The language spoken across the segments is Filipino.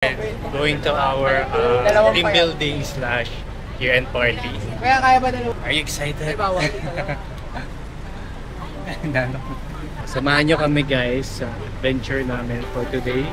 Going to our team building / year-end party. Kaya ba dalawa? Are you excited? Samahan nyo kami guys sa adventure namin for today.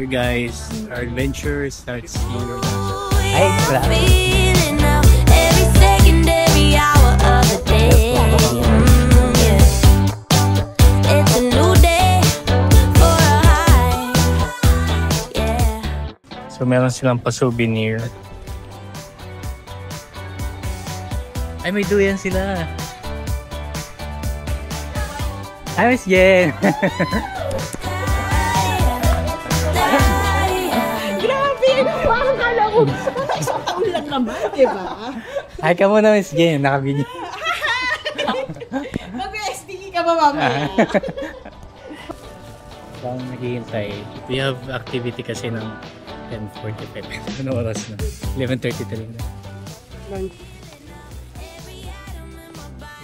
Guys, our adventure starts here. Ay, every second, every hour of the day. It's a new day for a high. Yeah. So meron silang pa-souvenir. Ay, may duyan sila. Hi, Miss Jen! Parang kala ko, isang taon lang naman, diba? Hi ka muna, Miss Jen. Nakabini. Mag-STE ka ba mamaya? Bang naghihintay. We have activity kasi ng 10:45. Ano oras na? 11:33 na.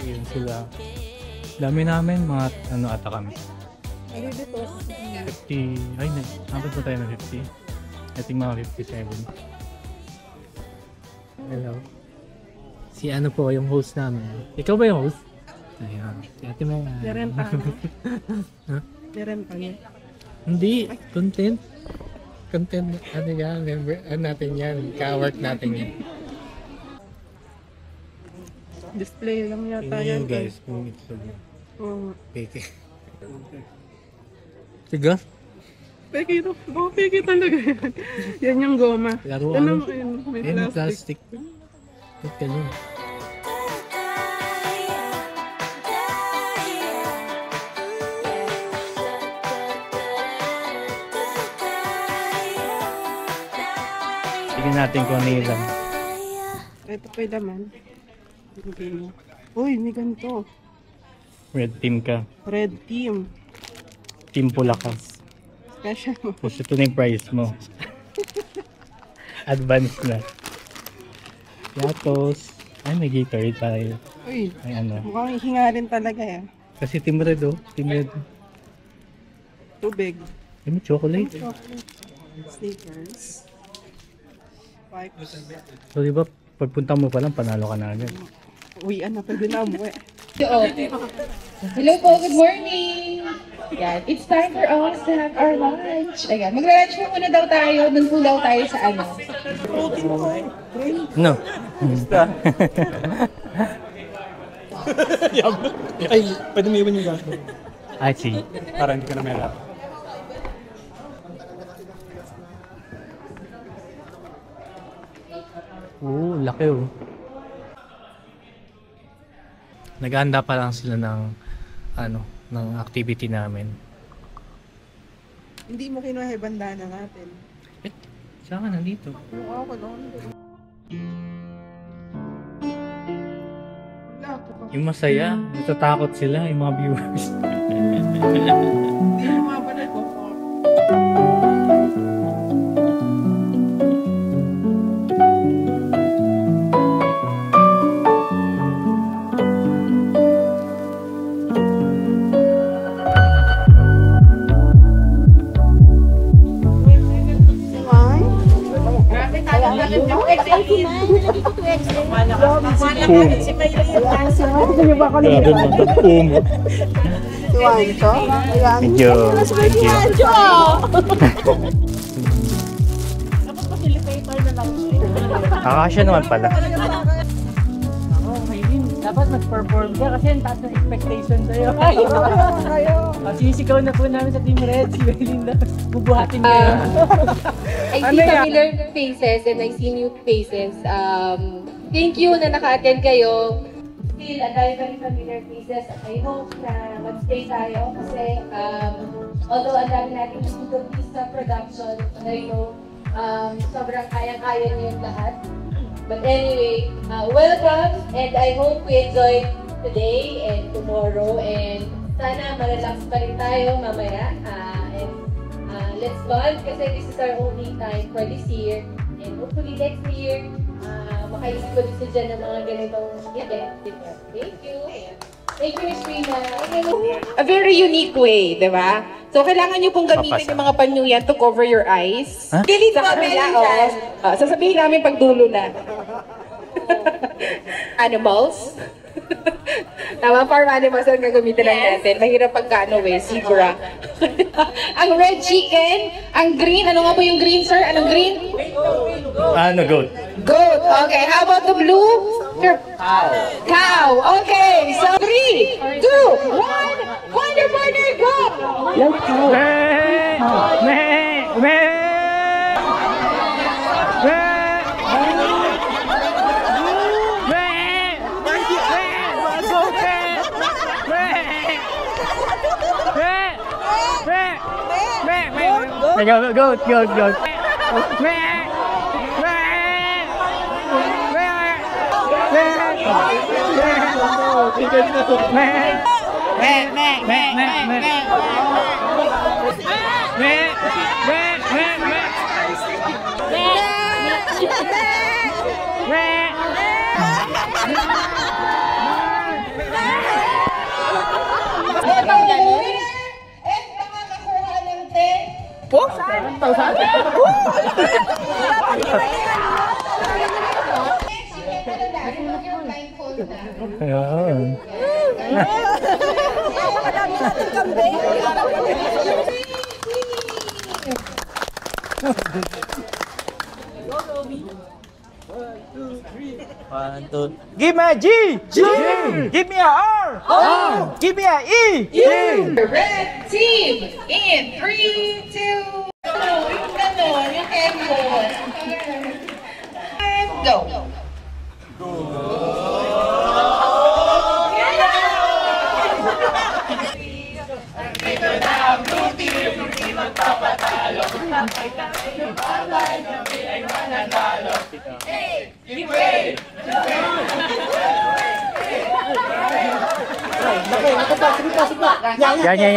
Ayun sila. Dami namin, mga ano ata kami. 50. Ay, nabot na tayo ng 50. I think mga 57. Hello. Si ano po yung host namin. Ikaw ba yung host? Ayan. Si Ate Maya. Nirenta na. Huh? Nirenta niya. Hindi. Content. Content. Ano yan? Member, ano natin yan? Ka-work natin yan. Display lang yata yan. Guys, kung ito. Peke. Tiga? Peke ito. Oo, peke talaga yan. Yan yung goma. Laruan. May plastic. Ba't ganyan? Tignan natin kung ano yun. Ito pa yung laman. Uy, may ganito. Red team ka. Red team. Team pula ka. Special mo. Tapos ito na yung price mo. Advance na. Yatos. Ay, may Gatorade tayo. Uy, ay ano. mukhang hinga rin talaga yan. Kasi Team Red oh. Team Red. Tubig. Ay, may chocolate. Sneakers. Pipes. So diba, pagpunta mo pa lang, panalo ka na agad. Uwian na, pwede na umuwi. Hello po, good morning! Yan, it's time for us to have our lunch. Ayan, magra-lunch po muna daw tayo, dun po daw tayo sa ano. No. Ay, pwede mo iwan yung gas mo. I see. Para hindi ka na meron. Laki oh. Nag-aanda pa lang sila ng ano, ng activity namin. Hindi mo kinuha yung bandana natin. Saan ka nandito? Ako noon. Yung masaya, natatakot sila, yung mga viewers. Hindi mo nga pala ito. Medyo. Akasya naman pala. Dapat mag-perform ka kasi ang taas ng expectation sa'yo. Sisigaw na po namin sa Team Red, si Belinda. Bubuhatin kayo. I see familiar faces and I see new faces. Thank you na naka-attend kayo. Still, ang dami familiar faces. I hope na mag-stay tayo kasi although ang dami natin dito sa production, I know sobrang kaya-kaya niyo yung lahat. But anyway, welcome and I hope we enjoyed today and tomorrow and Sana malalax pa rin tayo mamaya. And let's bond kasi this is our only time for this year. And hopefully next year, makaisip ko din dyan ng mga ganitong event. Thank you. Thank you, Ms. Rina. A very unique way, di ba? So, kailangan nyo pong gamitin yung mga panyo yan to cover your eyes. Kilit sa kabila, sasabihin namin pag dulo na. Animals. Tama, farm animals ang gagamitin lang natin. Mahirap pagkano zebra. Ang red chicken, ang green, ano nga po yung green, sir? Anong green? Goat. Goat. Okay, how about the blue? Sure. Cow. Okay, so 3, 2, 1, Wonder Partner, go! Let's go. Goat. Ayan. One, two. Give me a G! G! Give me a R! R! Give me a E! E! Red team in 3, 2, go.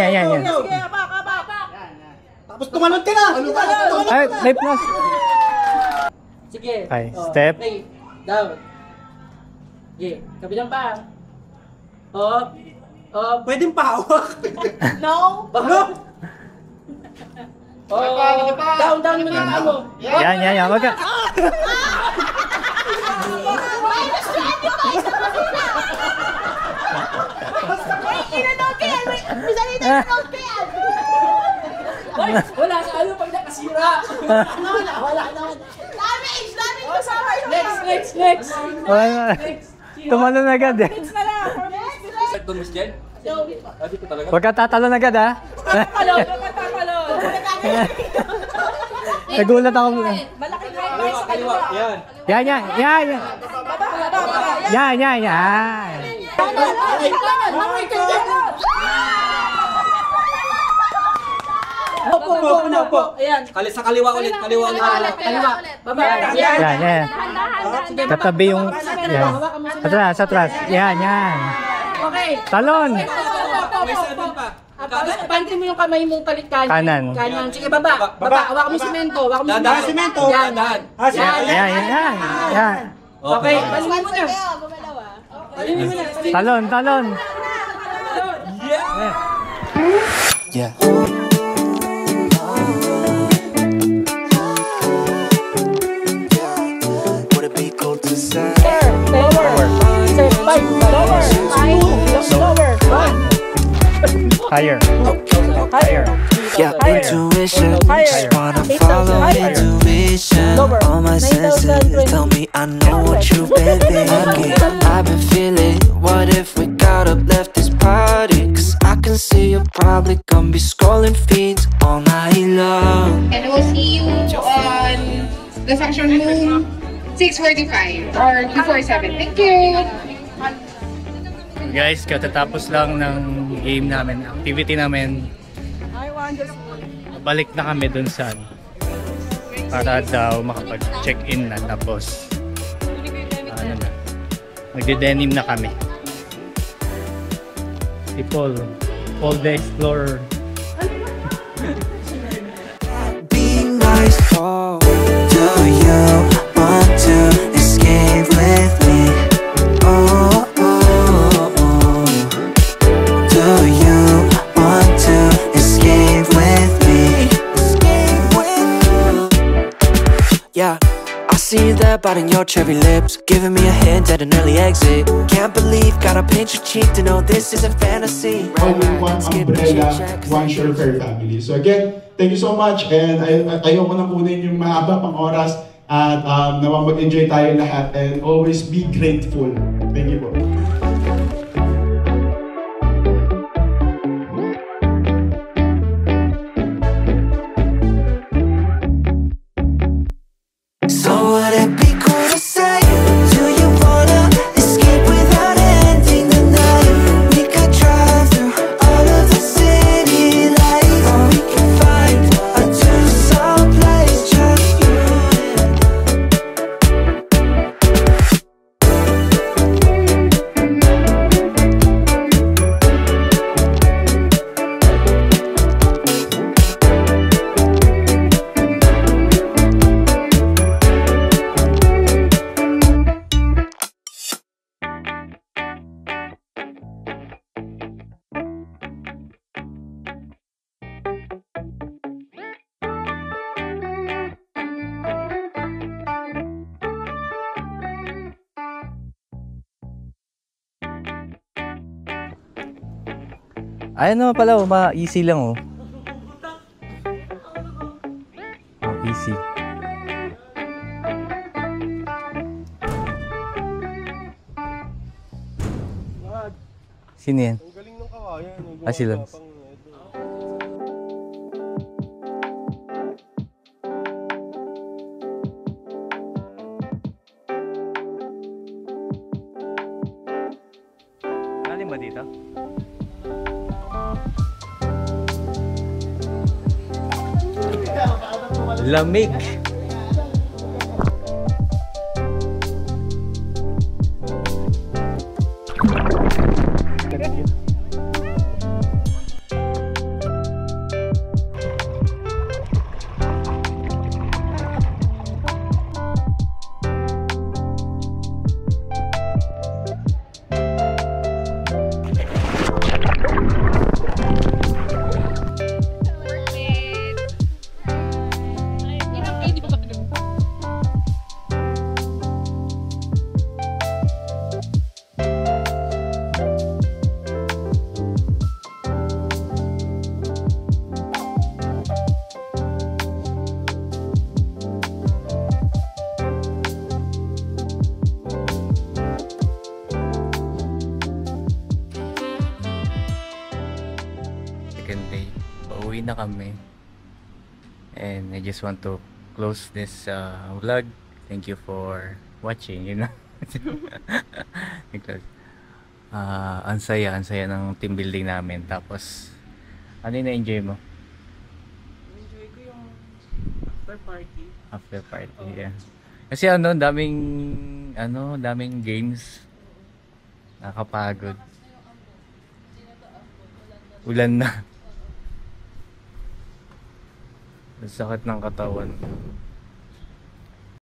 Yan. Tapos tumalon ka na! Ay, may plus. Sige. Okay, step. Play. Down. Sige. Kabilang pa. Up. Up. Pwedeng pahawak. No. Bakit? Down mo na mo. Yan. Wag ka. Wala sa ano pag nakasira. Wala. Next. Tumalon agad eh. Huwag ka tatalon agad ha. Nagulat ako. Yan. Opo. Ayan. Sa kaliwa ulit. Kaliwa. Baba. Yan. Katabi yung... Yan. Atras. Yan. Okay. Talon. May 7 pa. Pante mo yung kamay mong Kanan. Sige, baba. Hawak mo simento. Dahan. Yan. Okay, balingin mo na. Talon. Yeah. Would it be cool to say? Higher. Yeah, intuition. Just wanna follow intuition. All my senses tell me I know what you've been thinking. I've been feeling. What if we got up, left this party? Cause I can see you're probably gonna be scrolling feeds all night long. And we'll see you on the Sunshine Moon 6:45 or 2:47. Thank you. Guys, katatapos lang ng game namin, activity namin. Balik na kami dun sa para daw makapag-check-in na, tapos magde-denim na kami. Si Paul Paul the Explorer. Be nice. Oh, do you want to escape with me? Oh, oh, oh. Do you want to escape with me? Escape with me. Yeah. I see you there biting your cherry lips, giving me a hint at an early exit. Can't believe, gotta pinch your cheek to know this isn't fantasy. One umbrella, one Surefair family. So again, thank you so much, and ayoko na kunin yung mahaba pang oras, at nawang mag-enjoy tayo lahat, and always be grateful. Thank you po. So would it be cool to say, do you wanna escape without ending the night? We could drive through all of the city lights, or we could find a two-song place, just you and Ay, ano pala, ma-easy lang oh. Oh, easy. Sino yan? Ang galing ng kawayan. Ah, sila. Galing ba dito? Lamig. Second day, pauwi na kami, and I just want to close this vlog. Thank you for watching, you know. Because ang saya ng team building namin. Tapos ano yung na-enjoy mo? Enjoy ko yung after party, Yeah. Kasi daming games. Nakapagod. Ulan na. Ang sakit ng katawan.